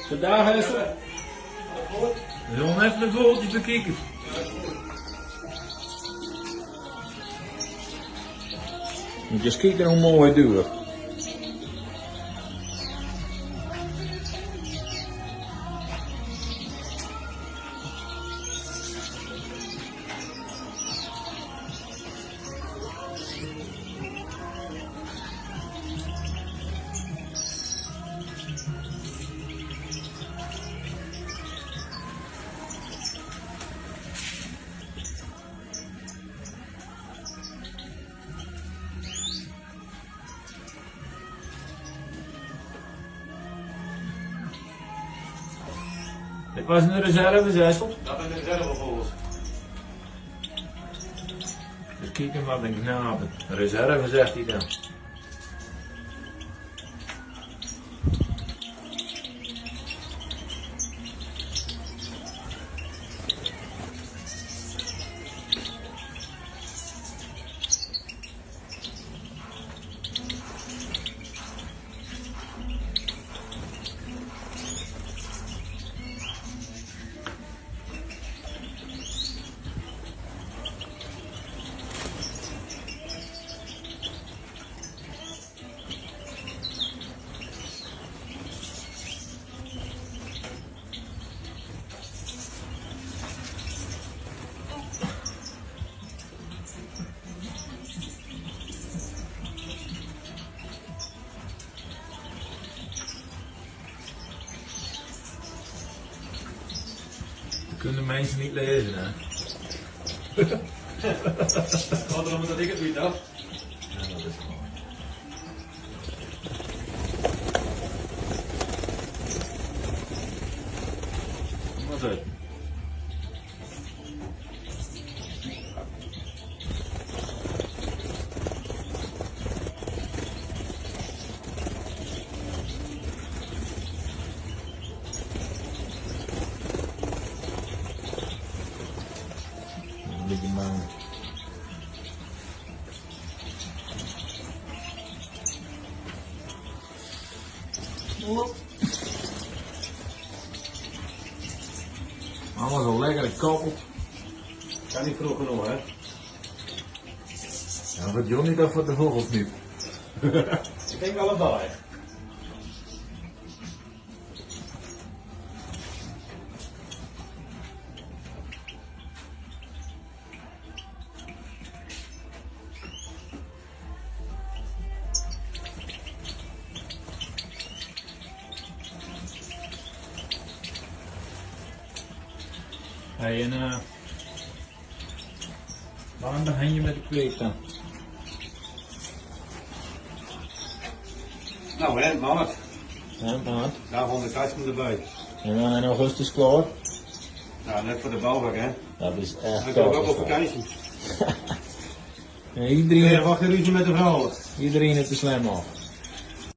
Vandaag is het. We zullen even de foto's bekijken. Moet je eens kijken hoe mooi het duurt. Dit was een reservezesel. Dat is een reservevogels. Dus kijken wat een knapen. Reserve zegt hij dan. Dat kunnen mensen niet lezen, hè? Wat erom dat ik het niet had. Ja, dat is mooi. Wat is het? Een beetje man. Allemaal zo lekker koppel. Kan niet vroeg genoeg, hè? Ja, voor John niet of voor de vogels niet. Ik denk allebei. Hey, en waarom begin je met de kweek dan? Nou, hè, maat. Ja, maat. Daar van de kast erbij. En dan in augustus klaar. Nou, net voor de bouwwerk, hè. Dat is echt Dan kan ik ook op tof. vakantie. Ja, iedereen, Wacht een ruzie met de vrouwen. iedereen heeft de slam af.